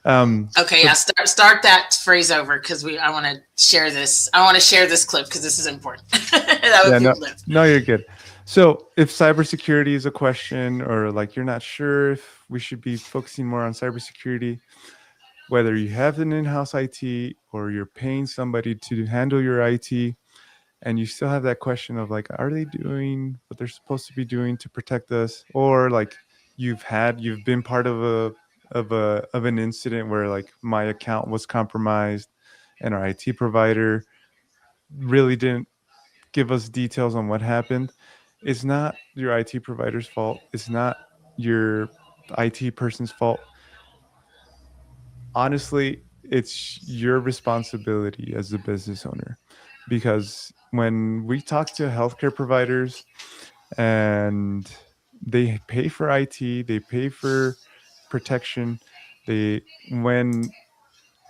Okay, So yeah. Start that phrase over because I want to share this. I want to share this clip because this is important. That yeah, would no, people live. no, you're good. So if cybersecurity is a question, or like you're not sure if we should be focusing more on cybersecurity, whether you have an in-house IT or you're paying somebody to handle your IT, and you still have that question of like, are they doing what they're supposed to be doing to protect us? Or like you've been part of an incident where like my account was compromised and our IT provider really didn't give us details on what happened. It's not your IT provider's fault. It's not your IT person's fault. Honestly, it's your responsibility as a business owner, because when we talk to healthcare providers and they pay for IT, they pay for protection, they when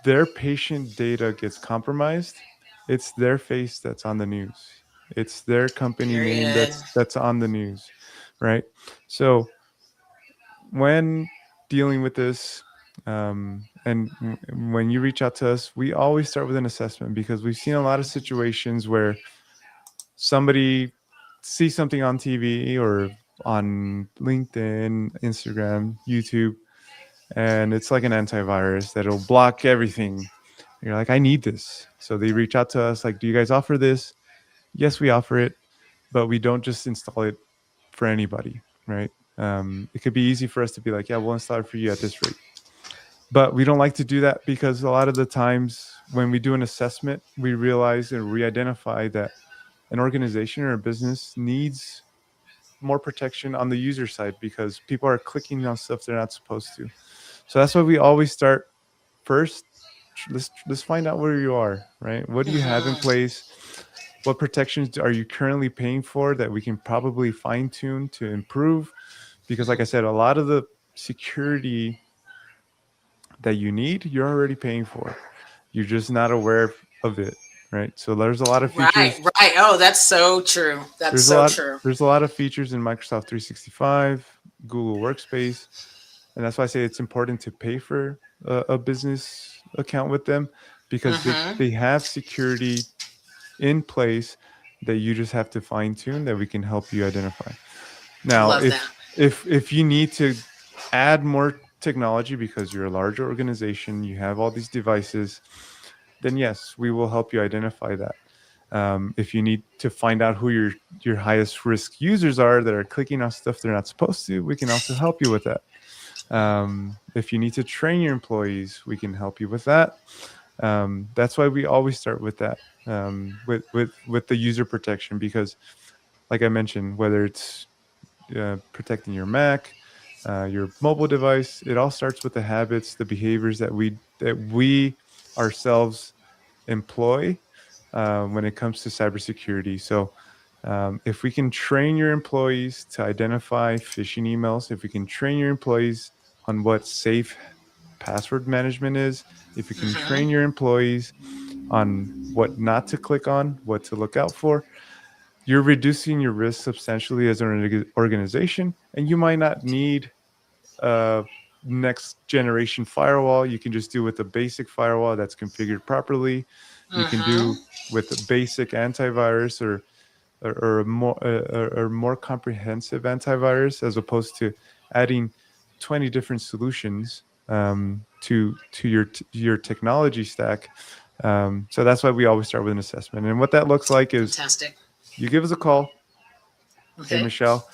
their patient data gets compromised, it's their face that's on the news. It's their company name Period. that's on the news, right? So when dealing with this, and when you reach out to us, we always start with an assessment, because we've seen a lot of situations where somebody sees something on TV or on LinkedIn, Instagram, YouTube, and it's like an antivirus that'll block everything. You're like, I need this. So they reach out to us like, do you guys offer this? Yes, we offer it, but we don't just install it for anybody, right? It could be easy for us to be like, yeah, we'll install it for you at this rate. But we don't like to do that because a lot of the times when we do an assessment, we realize and we identify that an organization or a business needs more protection on the user side because people are clicking on stuff they're not supposed to. So that's why we always start first. Let's find out where you are, right? What do you have in Mm-hmm. place? What protections are you currently paying for that we can probably fine tune to improve? Because, like I said, a lot of the security that you need, you're already paying for. You're just not aware of it, right? So there's a lot of Right, features. right. Oh, that's so true. That's There's a so lot. true. There's a lot of features in Microsoft 365, Google Workspace, and that's why I say it's important to pay for a business account with them because Mm-hmm. they have security in place that you just have to fine tune that we can help you identify. Now, Love that. if you need to add more technology because you're a larger organization, you have all these devices, then yes, we will help you identify that. If you need to find out who your highest risk users are that are clicking on stuff they're not supposed to, we can also help you with that. If you need to train your employees, we can help you with that. That's why we always start with that, with the user protection, because, like I mentioned, whether it's protecting your Mac, your mobile device, it all starts with the habits, the behaviors that we ourselves employ when it comes to cybersecurity. So, if we can train your employees to identify phishing emails, if we can train your employees on what safe password management is, if you can Mm-hmm. train your employees on what not to click on, what to look out for, you're reducing your risk substantially as an organization. And you might not need a next generation firewall. You can just do with a basic firewall that's configured properly. You can Mm-hmm. do with a basic antivirus or a more comprehensive antivirus as opposed to adding 20 different solutions to your technology stack. So that's why we always start with an assessment. And what that looks like is Fantastic. you give us a call. Hey, Okay. Michelle,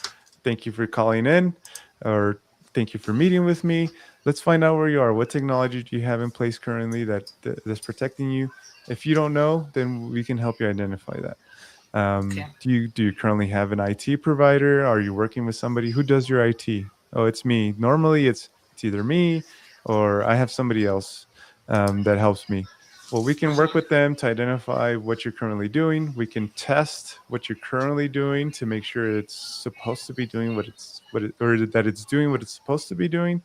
thank you for calling in, or thank you for meeting with me. Let's find out where you are. What technology do you have in place currently that's protecting you? If you don't know, then we can help you identify that. Okay. Do you currently have an IT provider? Are you working with somebody who does your IT? Oh, it's me. Normally, it's either me or I have somebody else that helps me. Well, we can work Mm-hmm. with them to identify what you're currently doing. We can test what you're currently doing to make sure it's supposed to be doing or that it's doing what it's supposed to be doing.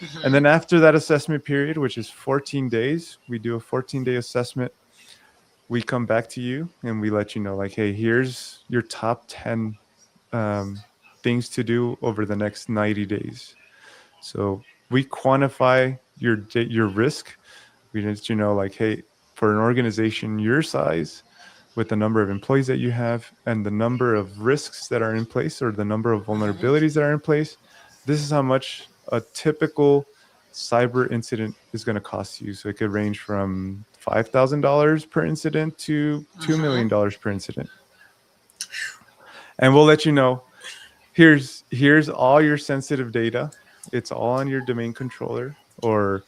And Mm-hmm. then after that assessment period, which is 14 days, we do a 14-day assessment. We come back to you and we let you know, like, hey, here's your top 10 um, things to do over the next 90 days. So we quantify your risk. We let you know, like, hey, for an organization your size, with the number of employees that you have and the number of risks that are in place or the number of Mm-hmm. vulnerabilities that are in place, this is how much a typical cyber incident is going to cost you. So it could range from $5,000 per incident to $2 million Mm-hmm. per incident. And we'll let you know, here's all your sensitive data. It's all on your domain controller, or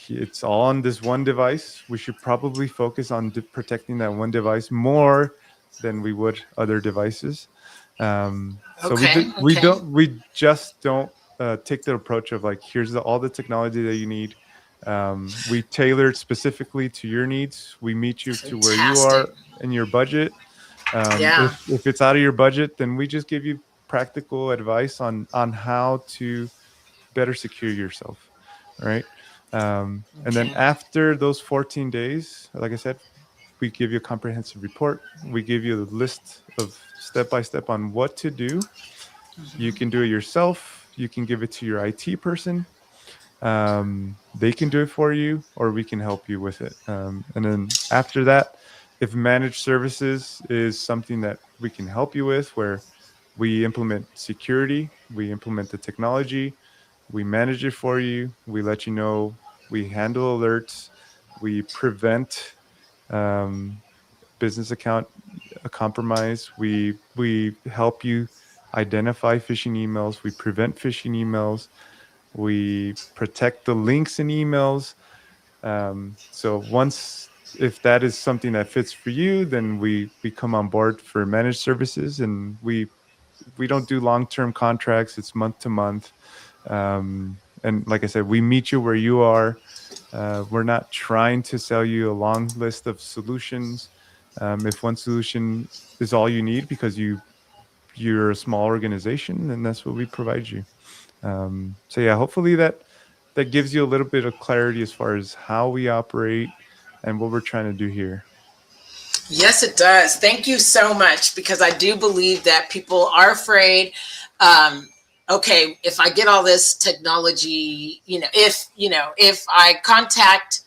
it's all on this one device. We should probably focus on protecting that one device more than we would other devices. So we Okay. do, Okay. we just don't take the approach of like, here's all the technology that you need. We tailor it specifically to your needs. We meet you to where you Fantastic. are in your budget. Yeah. If it's out of your budget, then we just give you practical advice on how to better secure yourself, right? And then Okay. after those 14 days, like I said, we give you a comprehensive report. We give you a list of step by step on what to do. You can do it yourself. You can give it to your IT person. They can do it for you, or we can help you with it. And then after that, if managed services is something that we can help you with, where we implement security, we implement the technology, we manage it for you, we let you know, we handle alerts, we prevent um, business account compromise, we help you identify phishing emails, we prevent phishing emails, we protect the links in emails. So once, if that is something that fits for you, then we come on board for managed services, and we don't do long-term contracts. It's month to month. And like I said, we meet you where you are. We're not trying to sell you a long list of solutions. If one solution is all you need because you're a small organization, then that's what we provide you. So yeah, hopefully that gives you a little bit of clarity as far as how we operate and what we're trying to do here. Yes, it does. Thank you so much, because I do believe that people are afraid. Um, okay, if I get all this technology, if I contact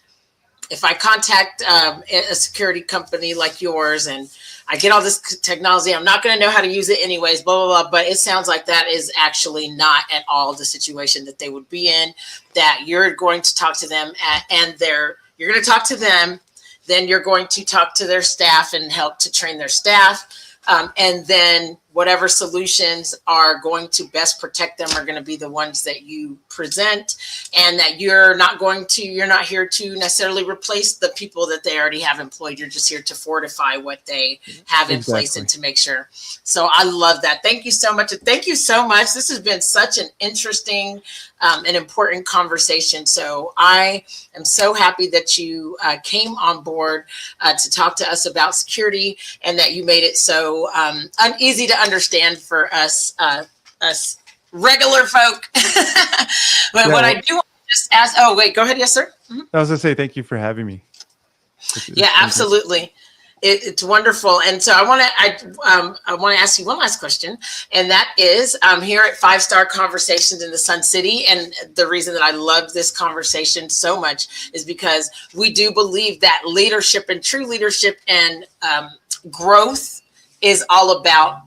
a security company like yours, and I get all this technology, I'm not going to know how to use it anyways, blah, blah, blah. But it sounds like that is actually not at all the situation that they would be in, that you're going to talk to them you're going to talk to them, then you're going to talk to their staff and help to train their staff. And then whatever solutions are going to best protect them are going to be the ones that you present, and that you're not here to necessarily replace the people that they already have employed. You're just here to fortify what they have in place Exactly. and to make sure. So I love that. Thank you so much. Thank you so much. This has been such an interesting and important conversation. So I am so happy that you came on board to talk to us about security, and that you made it so easy to understand for us regular folk. But Yeah, what I well, do want to just ask, oh wait, go ahead. Yes, sir. Mhm. I was gonna say thank you for having me. Yeah, It's been great. absolutely. It's wonderful. And so I want to ask you one last question, and that is, here at Five Star Conversations in the Sun City, and the reason that I love this conversation so much is because we do believe that leadership, and true leadership, and growth is all about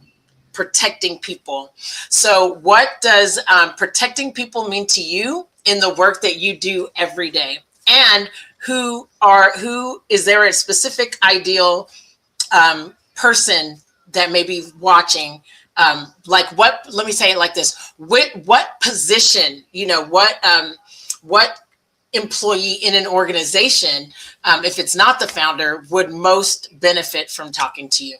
protecting people. So what does protecting people mean to you in the work that you do every day? And who is there a specific ideal person that may be watching? Like what? Let me say it like this: what position? What employee in an organization, if it's not the founder, would most benefit from talking to you?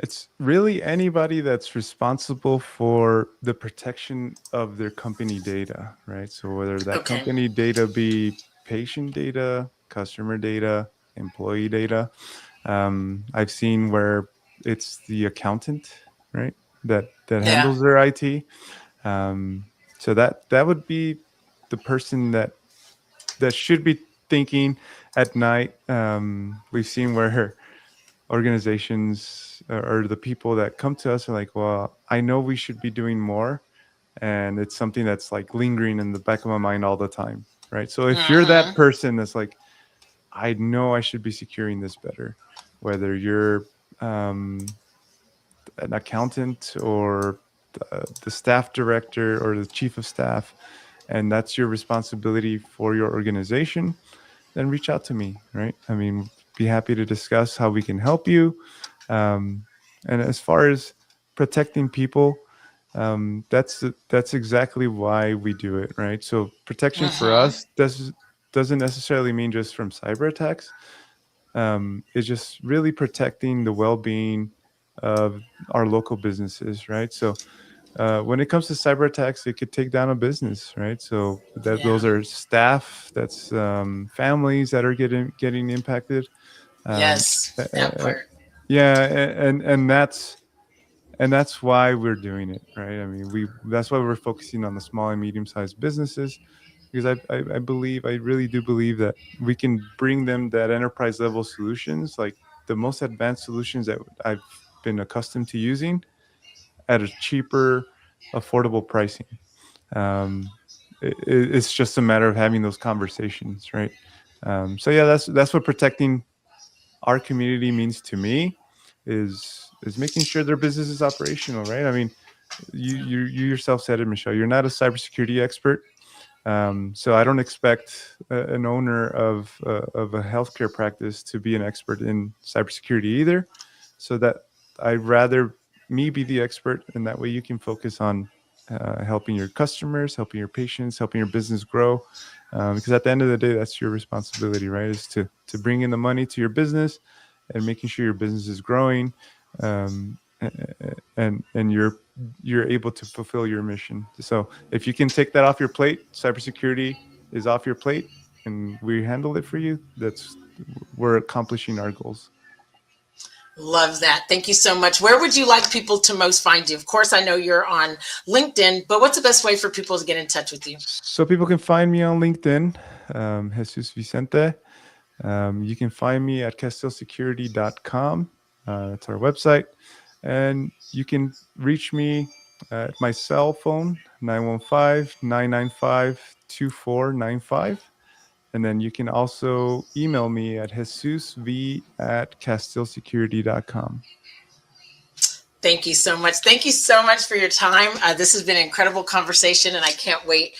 It's really anybody that's responsible for the protection of their company data, right? So whether that Okay. company data be patient data, customer data, employee data. I've seen where it's the accountant, right, that Yeah. handles their IT. Um, so that would be the person that should be thinking at night. We've seen where organizations or the people that come to us are like, well, I know we should be doing more, and it's something that's like lingering in the back of my mind all the time, right? So if you're that Mm-hmm. person that's like, I know I should be securing this better, whether you're um, an accountant or the staff director or the chief of staff, and that's your responsibility for your organization, then reach out to me, right? I mean, be happy to discuss how we can help you. Um, and as far as protecting people, that's exactly why we do it, right? So protection for Mm-hmm. us doesn't necessarily mean just from cyber attacks. It's just really protecting the well-being of our local businesses, right? So when it comes to cyber attacks, it could take down a business, right? So that Yeah. those are staff, that's families that are getting impacted. Um, uh, Yes, uh, that uh, part. yeah, and that's why we're doing it, right? I mean, we that's why we're focusing on the small and medium sized businesses, because I believe, I really do believe that we can bring them that enterprise level solutions, like the most advanced solutions that I've been accustomed to using, at a cheaper, affordable pricing. Um, it's just a matter of having those conversations, right? So yeah, that's what protecting our community means to me is making sure their business is operational, right? I mean, you yourself said it, Michelle. You're not a cybersecurity expert. So I don't expect an owner of a healthcare practice to be an expert in cybersecurity either. So that I'd rather me be the expert, and that way you can focus on helping your customers, helping your patients, helping your business grow. Because at the end of the day, that's your responsibility, right? Is to bring in the money to your business and making sure your business is growing, and you're able to fulfill your mission. So if you can take that off your plate, cybersecurity is off your plate, and we handle it for you. We're accomplishing our goals. Love that. Thank you so much. Where would you like people to most find you? Of course, I know you're on LinkedIn, but what's the best way for people to get in touch with you? So people can find me on LinkedIn, Jesus Vicente. You can find me at castilesecurity.com. That's our website. And you can reach me at my cell phone, 915-995-2495. And then you can also email me at jesusv@castilesecurity.com. Thank you so much. Thank you so much for your time. This has been an incredible conversation, and I can't wait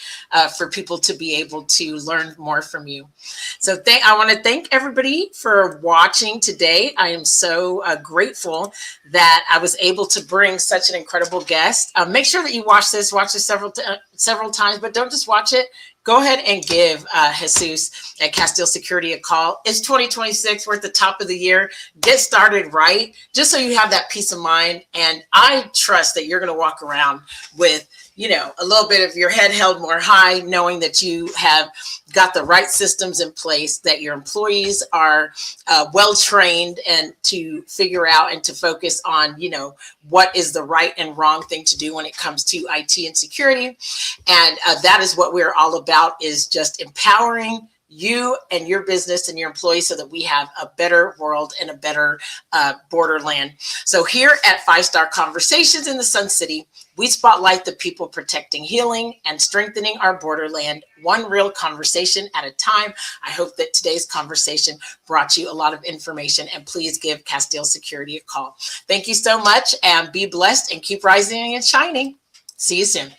for people to be able to learn more from you. So I want to thank everybody for watching today. I am so grateful that I was able to bring such an incredible guest. Make sure that you watch this several times, but don't just watch it. Go ahead and give Jesus at Castile Security a call. It's 2026. We're at the top of the year. Get started right, just so you have that peace of mind. And I trust that you're going to walk around with, a little bit of your head held more high, knowing that you have got the right systems in place, that your employees are well trained, and to figure out and to focus on, what is the right and wrong thing to do when it comes to IT and security. And that is what we're all about, is just empowering you and your business and your employees so that we have a better world and a better borderland. So here at 5-Star Conversations in the Sun City, we spotlight the people protecting, healing, and strengthening our borderland, one real conversation at a time. I hope that today's conversation brought you a lot of information, and please give Castile Security a call. Thank you so much, and be blessed and keep rising and shining. See you soon.